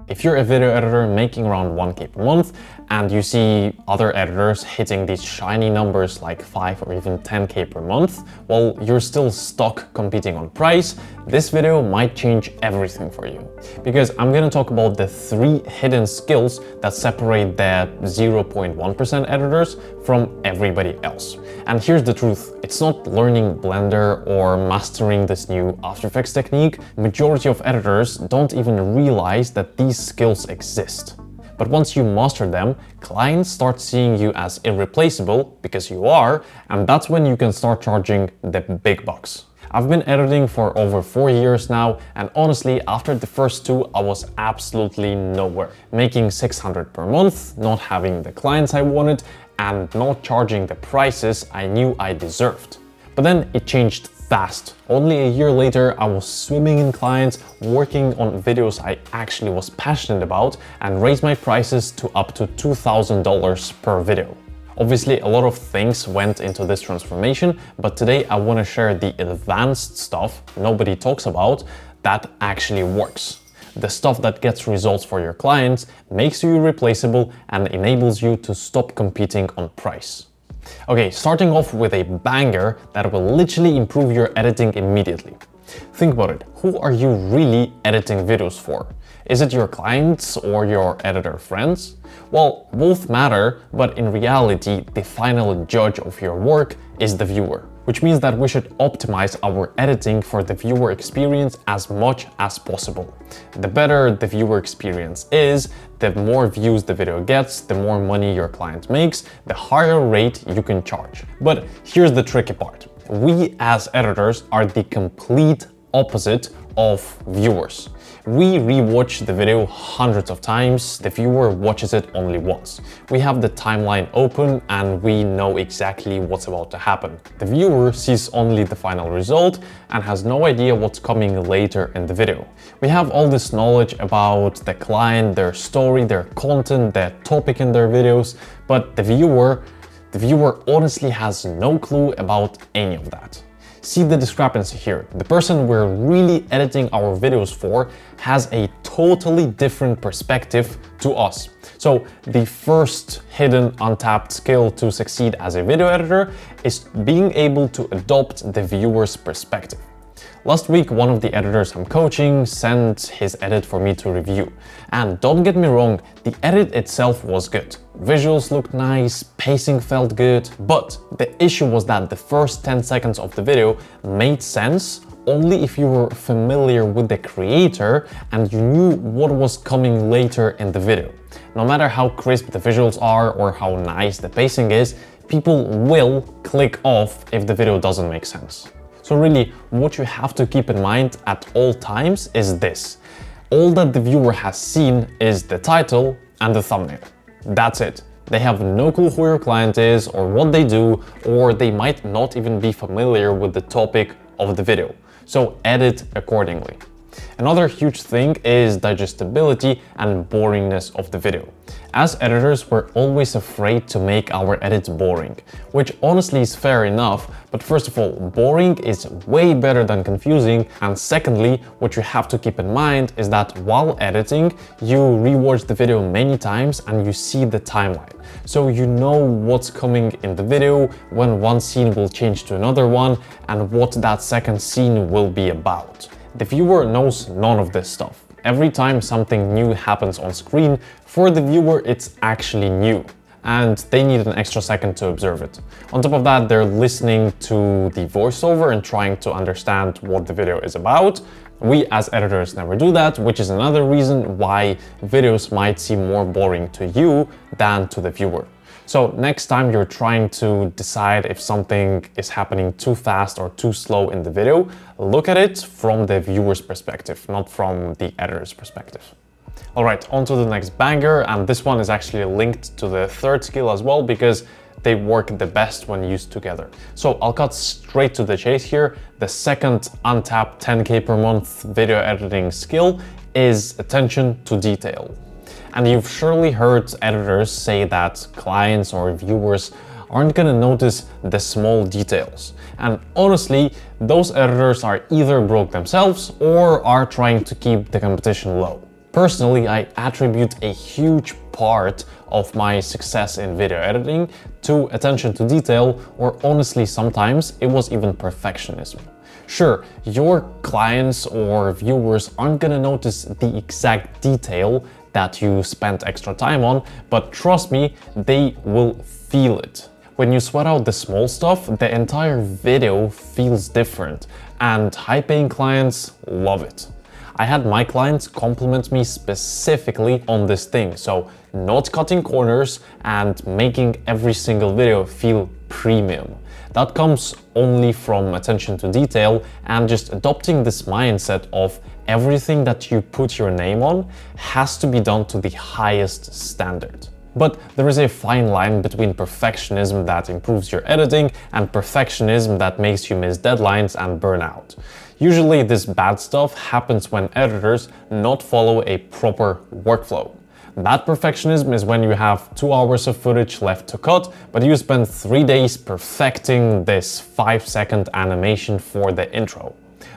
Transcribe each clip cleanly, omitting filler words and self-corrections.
If you're a video editor making around 1K per month and you see other editors hitting these shiny numbers like 5 or even 10K per month, well, you're still stuck competing on price. This video might change everything for you, because I'm gonna talk about the 3 hidden skills that separate the 0.1% editors from everybody else. And here's the truth, it's not learning Blender or mastering this new After Effects technique. Majority of editors don't even realize that these skills exist. But once you master them, clients start seeing you as irreplaceable, because you are, and that's when you can start charging the big bucks. I've been editing for over 4 years now, and honestly, after the first 2, I was absolutely nowhere. Making 600 per month, not having the clients I wanted, and not charging the prices I knew I deserved. But then it changed fast. Only a year later, I was swimming in clients, working on videos I actually was passionate about, and raised my prices to up to $2,000 per video. Obviously, a lot of things went into this transformation, but today I want to share the advanced stuff nobody talks about that actually works. The stuff that gets results for your clients, makes you irreplaceable, and enables you to stop competing on price. Okay, starting off with a banger that will literally improve your editing immediately. Think about it, who are you really editing videos for? Is it your clients or your editor friends? Well, both matter, but in reality, the final judge of your work is the viewer. Which means that we should optimize our editing for the viewer experience as much as possible. The better the viewer experience is, the more views the video gets, the more money your client makes, the higher rate you can charge. But here's the tricky part. We as editors are the complete opposite of viewers. We rewatch the video hundreds of times, the viewer watches it only once. We have the timeline open and we know exactly what's about to happen. The viewer sees only the final result and has no idea what's coming later in the video. We have all this knowledge about the client, their story, their content, their topic in their videos, but the viewer honestly has no clue about any of that. See the discrepancy here. The person we're really editing our videos for has a totally different perspective to us. So the first hidden untapped skill to succeed as a video editor is being able to adopt the viewer's perspective. Last week, one of the editors I'm coaching sent his edit for me to review. And don't get me wrong, the edit itself was good. Visuals looked nice, pacing felt good, but the issue was that the first 10 seconds of the video made sense only if you were familiar with the creator and you knew what was coming later in the video. No matter how crisp the visuals are or how nice the pacing is, people will click off if the video doesn't make sense. So really, what you have to keep in mind at all times is this. All that the viewer has seen is the title and the thumbnail. That's it. They have no clue who your client is or what they do, or they might not even be familiar with the topic of the video. So edit accordingly. Another huge thing is digestibility and boringness of the video. As editors, we're always afraid to make our edits boring, which honestly is fair enough, but first of all, boring is way better than confusing, and secondly, what you have to keep in mind is that while editing, you rewatch the video many times and you see the timeline. So you know what's coming in the video, when one scene will change to another one, and what that second scene will be about. The viewer knows none of this stuff. Every time something new happens on screen, for the viewer it's actually new, and they need an extra second to observe it. On top of that, they're listening to the voiceover and trying to understand what the video is about. We as editors never do that, which is another reason why videos might seem more boring to you than to the viewer. So next time you're trying to decide if something is happening too fast or too slow in the video, look at it from the viewer's perspective, not from the editor's perspective. All right, on to the next banger, and this one is actually linked to the third skill as well because they work the best when used together. So I'll cut straight to the chase here. The second untapped 10K per month video editing skill is attention to detail. And you've surely heard editors say that clients or viewers aren't gonna notice the small details. And honestly, those editors are either broke themselves or are trying to keep the competition low. Personally, I attribute a huge part of my success in video editing to attention to detail, or honestly, sometimes it was even perfectionism. Sure, your clients or viewers aren't gonna notice the exact detail that you spent extra time on, but trust me, they will feel it. When you sweat out the small stuff, the entire video feels different, and high-paying clients love it. I had my clients compliment me specifically on this thing, so not cutting corners and making every single video feel premium. That comes only from attention to detail and just adopting this mindset of everything that you put your name on has to be done to the highest standard. But there is a fine line between perfectionism that improves your editing and perfectionism that makes you miss deadlines and burn out. Usually this bad stuff happens when editors not follow a proper workflow. Bad perfectionism is when you have 2 hours of footage left to cut, but you spend 3 days perfecting this 5-second animation for the intro.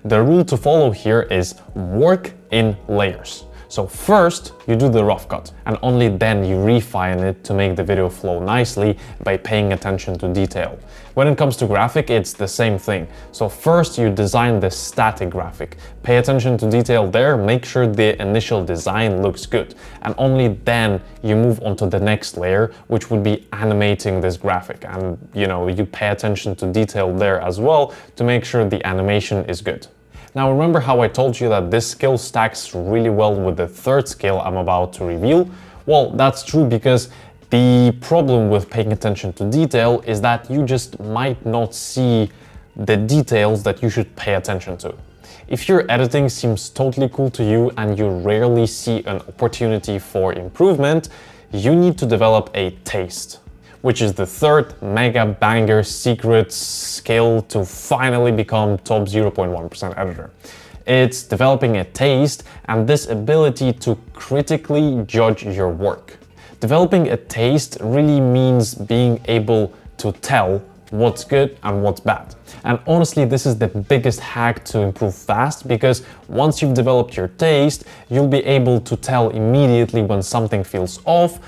The rule to follow here is work in layers. So first you do the rough cut, and only then you refine it to make the video flow nicely by paying attention to detail. When it comes to graphic, it's the same thing. So first you design the static graphic, pay attention to detail there, make sure the initial design looks good, and only then you move on to the next layer, which would be animating this graphic. And you pay attention to detail there as well to make sure the animation is good. Now remember how I told you that this skill stacks really well with the third skill I'm about to reveal? Well, that's true because the problem with paying attention to detail is that you just might not see the details that you should pay attention to. If your editing seems totally cool to you and you rarely see an opportunity for improvement, you need to develop a taste, which is the third mega banger secret skill to finally become top 0.1% editor. It's developing a taste and this ability to critically judge your work. Developing a taste really means being able to tell what's good and what's bad. And honestly, this is the biggest hack to improve fast, because once you've developed your taste, you'll be able to tell immediately when something feels off,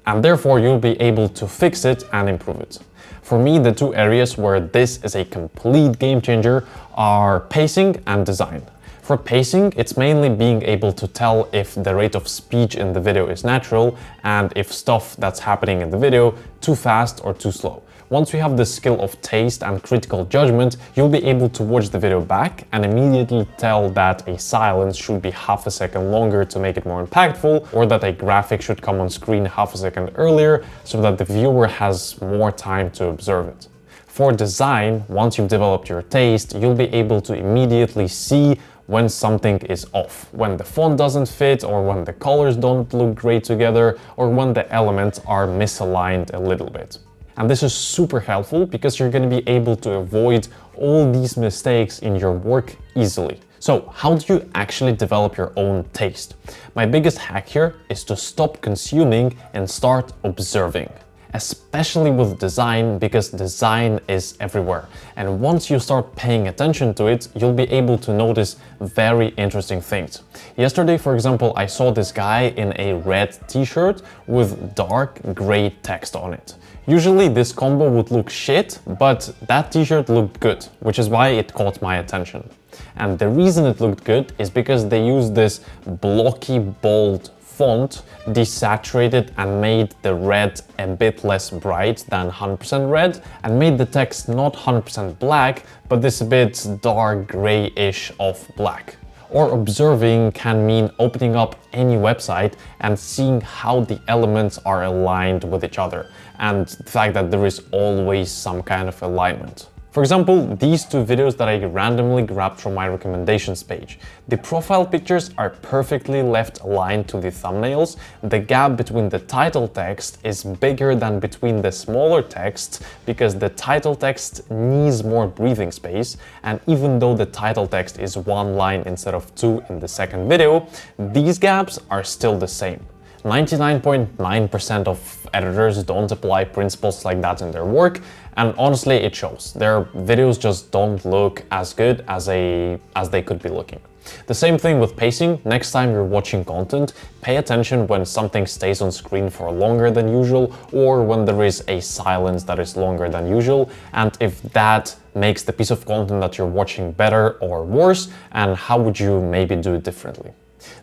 and therefore you'll be able to fix it and improve it. For me, the two areas where this is a complete game changer are pacing and design. For pacing, it's mainly being able to tell if the rate of speech in the video is natural and if stuff that's happening in the video too fast or too slow. Once you have the skill of taste and critical judgment, you'll be able to watch the video back and immediately tell that a silence should be half a second longer to make it more impactful, or that a graphic should come on screen half a second earlier so that the viewer has more time to observe it. For design, once you've developed your taste, you'll be able to immediately see when something is off, when the font doesn't fit, or when the colors don't look great together, or when the elements are misaligned a little bit. And this is super helpful because you're going to be able to avoid all these mistakes in your work easily. So how do you actually develop your own taste? My biggest hack here is to stop consuming and start observing. Especially with design, because design is everywhere. And once you start paying attention to it, you'll be able to notice very interesting things. Yesterday, for example, I saw this guy in a red t-shirt with dark gray text on it. Usually this combo would look shit, but that t-shirt looked good, which is why it caught my attention. And the reason it looked good is because they used this blocky, bold font, desaturated and made the red a bit less bright than 100% red, and made the text not 100% black, but this a bit dark grayish of black. Or observing can mean opening up any website and seeing how the elements are aligned with each other, and the fact that there is always some kind of alignment. For example, these two videos that I randomly grabbed from my recommendations page. The profile pictures are perfectly left aligned to the thumbnails. The gap between the title text is bigger than between the smaller texts because the title text needs more breathing space, and even though the title text is one line instead of two in the second video, these gaps are still the same. 99.9% of editors don't apply principles like that in their work, and honestly it shows. Their videos just don't look as good as they could be looking. The same thing with pacing. Next time you're watching content, pay attention when something stays on screen for longer than usual, or when there is a silence that is longer than usual, and if that makes the piece of content that you're watching better or worse, and how would you maybe do it differently.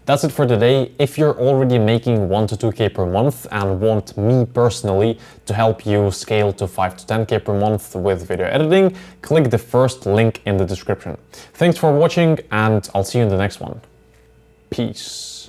That's it for today. If you're already making 1 to 2K per month and want me personally to help you scale to 5 to 10K per month with video editing, click the first link in the description. Thanks for watching, and I'll see you in the next one. Peace.